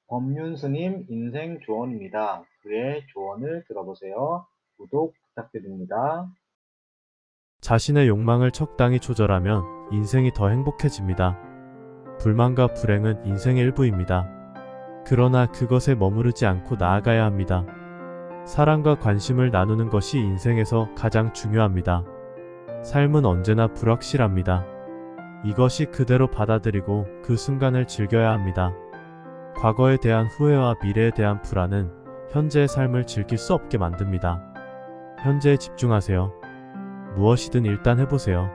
법륜스님 인생 조언입니다. 그의 조언을 들어보세요. 구독 부탁드립니다. 자신의 욕망을 적당히 조절하면 인생이 더 행복해집니다. 불만과 불행은 인생의 일부입니다. 그러나 그것에 머무르지 않고 나아가야 합니다. 사랑과 관심을 나누는 것이 인생에서 가장 중요합니다. 삶은 언제나 불확실합니다. 이것이 그대로 받아들이고 그 순간을 즐겨야 합니다. 과거에 대한 후회와 미래에 대한 불안은 현재의 삶을 즐길 수 없게 만듭니다. 현재에 집중하세요. 무엇이든 일단 해보세요.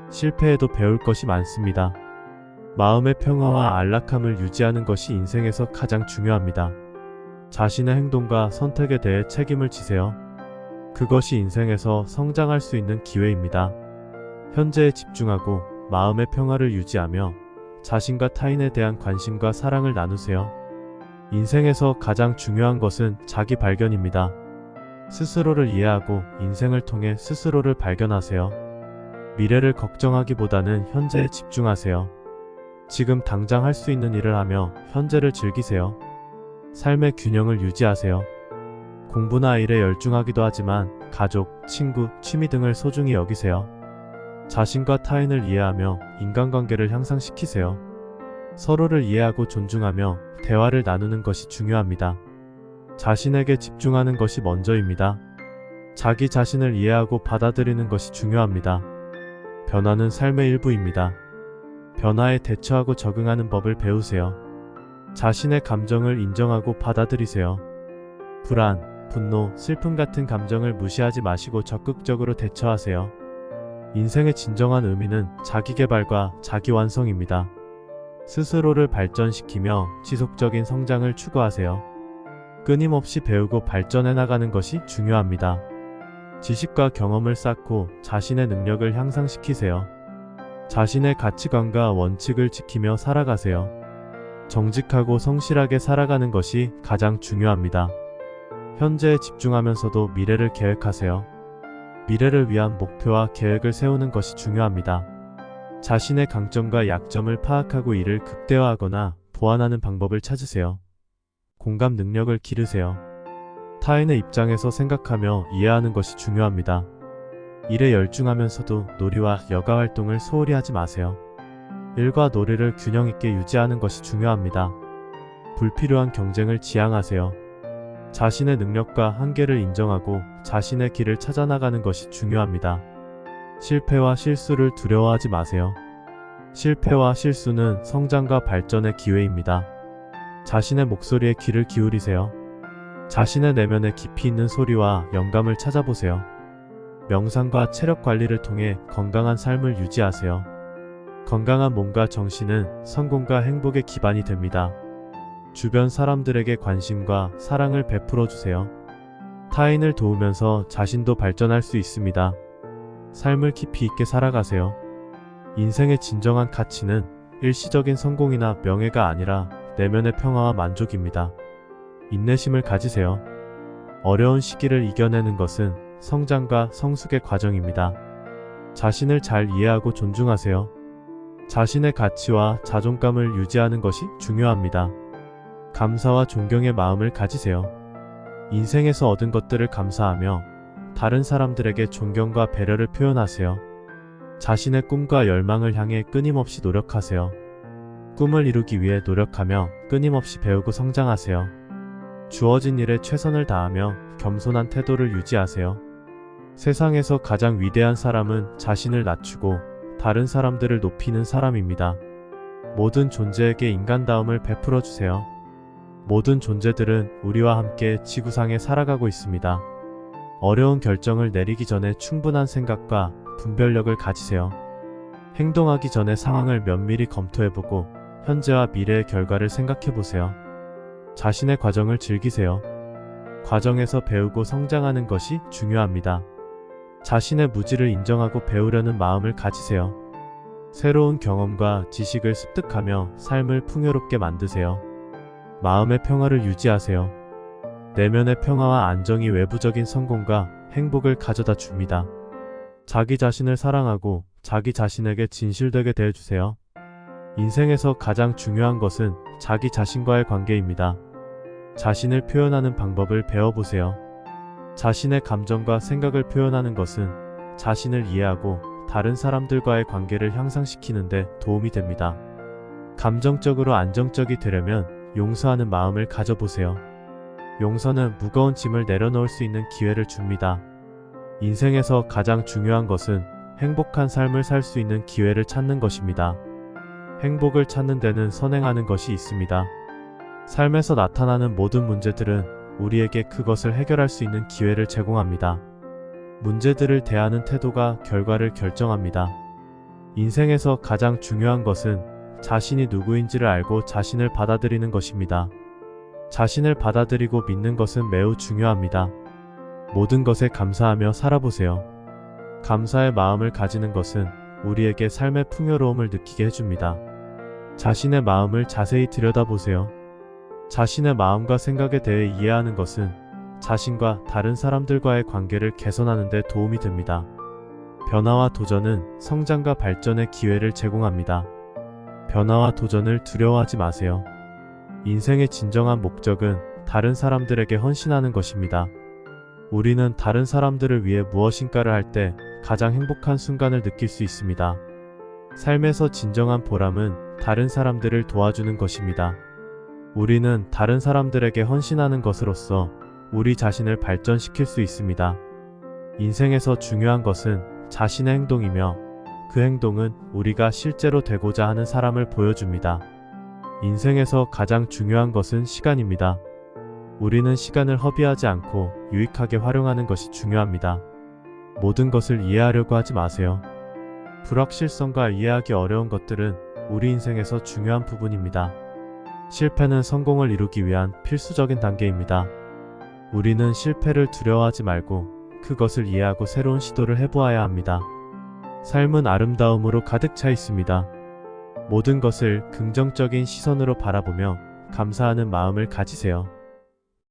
실패해도 배울 것이 많습니다. 마음의 평화와 안락함을 유지하는 것이 인생에서 가장 중요합니다. 자신의 행동과 선택에 대해 책임을 지세요. 그것이 인생에서 성장할 수 있는 기회입니다. 현재에 집중하고 마음의 평화를 유지하며 자신과 타인에 대한 관심과 사랑을 나누세요. 인생에서 가장 중요한 것은 자기 발견입니다. 스스로를 이해하고 인생을 통해 스스로를 발견하세요. 미래를 걱정하기보다는 현재에 집중하세요. 지금 당장 할 수 있는 일을 하며 현재를 즐기세요. 삶의 균형을 유지하세요. 공부나 일에 열중하기도 하지만 가족, 친구, 취미 등을 소중히 여기세요. 자신과 타인을 이해하며 인간관계를 향상시키세요. 서로를 이해하고 존중하며 대화를 나누는 것이 중요합니다. 자신에게 집중하는 것이 먼저입니다. 자기 자신을 이해하고 받아들이는 것이 중요합니다. 변화는 삶의 일부입니다. 변화에 대처하고 적응하는 법을 배우세요. 자신의 감정을 인정하고 받아들이세요. 불안, 분노, 슬픔 같은 감정을 무시하지 마시고 적극적으로 대처하세요. 인생의 진정한 의미는 자기개발과 자기완성입니다. 스스로를 발전시키며 지속적인 성장을 추구하세요. 끊임없이 배우고 발전해 나가는 것이 중요합니다. 지식과 경험을 쌓고 자신의 능력을 향상시키세요. 자신의 가치관과 원칙을 지키며 살아가세요. 정직하고 성실하게 살아가는 것이 가장 중요합니다. 현재에 집중하면서도 미래를 계획하세요. 미래를 위한 목표와 계획을 세우는 것이 중요합니다. 자신의 강점과 약점을 파악하고 이를 극대화하거나 보완하는 방법을 찾으세요. 공감 능력을 기르세요. 타인의 입장에서 생각하며 이해하는 것이 중요합니다. 일에 열중하면서도 놀이와 여가 활동을 소홀히 하지 마세요. 일과 놀이를 균형 있게 유지하는 것이 중요합니다. 불필요한 경쟁을 지양하세요. 자신의 능력과 한계를 인정하고 자신의 길을 찾아나가는 것이 중요합니다. 실패와 실수를 두려워하지 마세요. 실패와 실수는 성장과 발전의 기회입니다. 자신의 목소리에 귀를 기울이세요. 자신의 내면에 깊이 있는 소리와 영감을 찾아보세요. 명상과 체력 관리를 통해 건강한 삶을 유지하세요. 건강한 몸과 정신은 성공과 행복의 기반이 됩니다. 주변 사람들에게 관심과 사랑을 베풀어 주세요. 타인을 도우면서 자신도 발전할 수 있습니다. 삶을 깊이 있게 살아가세요. 인생의 진정한 가치는 일시적인 성공이나 명예가 아니라 내면의 평화와 만족입니다. 인내심을 가지세요. 어려운 시기를 이겨내는 것은 성장과 성숙의 과정입니다. 자신을 잘 이해하고 존중하세요. 자신의 가치와 자존감을 유지하는 것이 중요합니다. 감사와 존경의 마음을 가지세요. 인생에서 얻은 것들을 감사하며 다른 사람들에게 존경과 배려를 표현하세요. 자신의 꿈과 열망을 향해 끊임없이 노력하세요. 꿈을 이루기 위해 노력하며 끊임없이 배우고 성장하세요. 주어진 일에 최선을 다하며 겸손한 태도를 유지하세요. 세상에서 가장 위대한 사람은 자신을 낮추고 다른 사람들을 높이는 사람입니다. 모든 존재에게 인간다움을 베풀어 주세요. 모든 존재들은 우리와 함께 지구상에 살아가고 있습니다. 어려운 결정을 내리기 전에 충분한 생각과 분별력을 가지세요. 행동하기 전에 상황을 면밀히 검토해보고 현재와 미래의 결과를 생각해보세요. 자신의 과정을 즐기세요. 과정에서 배우고 성장하는 것이 중요합니다. 자신의 무지를 인정하고 배우려는 마음을 가지세요. 새로운 경험과 지식을 습득하며 삶을 풍요롭게 만드세요. 마음의 평화를 유지하세요. 내면의 평화와 안정이 외부적인 성공과 행복을 가져다 줍니다. 자기 자신을 사랑하고 자기 자신에게 진실되게 대해주세요. 인생에서 가장 중요한 것은 자기 자신과의 관계입니다. 자신을 표현하는 방법을 배워보세요. 자신의 감정과 생각을 표현하는 것은 자신을 이해하고 다른 사람들과의 관계를 향상시키는 데 도움이 됩니다. 감정적으로 안정적이 되려면 용서하는 마음을 가져보세요. 용서는 무거운 짐을 내려놓을 수 있는 기회를 줍니다. 인생에서 가장 중요한 것은 행복한 삶을 살 수 있는 기회를 찾는 것입니다. 행복을 찾는 데는 선행하는 것이 있습니다. 삶에서 나타나는 모든 문제들은 우리에게 그것을 해결할 수 있는 기회를 제공합니다. 문제들을 대하는 태도가 결과를 결정합니다. 인생에서 가장 중요한 것은 자신이 누구인지를 알고 자신을 받아들이는 것입니다. 자신을 받아들이고 믿는 것은 매우 중요합니다. 모든 것에 감사하며 살아보세요. 감사의 마음을 가지는 것은 우리에게 삶의 풍요로움을 느끼게 해줍니다. 자신의 마음을 자세히 들여다보세요. 자신의 마음과 생각에 대해 이해하는 것은 자신과 다른 사람들과의 관계를 개선하는 데 도움이 됩니다. 변화와 도전은 성장과 발전의 기회를 제공합니다. 변화와 도전을 두려워하지 마세요. 인생의 진정한 목적은 다른 사람들에게 헌신하는 것입니다. 우리는 다른 사람들을 위해 무엇인가를 할 때 가장 행복한 순간을 느낄 수 있습니다. 삶에서 진정한 보람은 다른 사람들을 도와주는 것입니다. 우리는 다른 사람들에게 헌신하는 것으로써 우리 자신을 발전시킬 수 있습니다. 인생에서 중요한 것은 자신의 행동이며 그 행동은 우리가 실제로 되고자 하는 사람을 보여줍니다. 인생에서 가장 중요한 것은 시간입니다. 우리는 시간을 허비하지 않고 유익하게 활용하는 것이 중요합니다. 모든 것을 이해하려고 하지 마세요. 불확실성과 이해하기 어려운 것들은 우리 인생에서 중요한 부분입니다. 실패는 성공을 이루기 위한 필수적인 단계입니다. 우리는 실패를 두려워하지 말고 그것을 이해하고 새로운 시도를 해보아야 합니다. 삶은 아름다움으로 가득 차 있습니다. 모든 것을 긍정적인 시선으로 바라보며 감사하는 마음을 가지세요.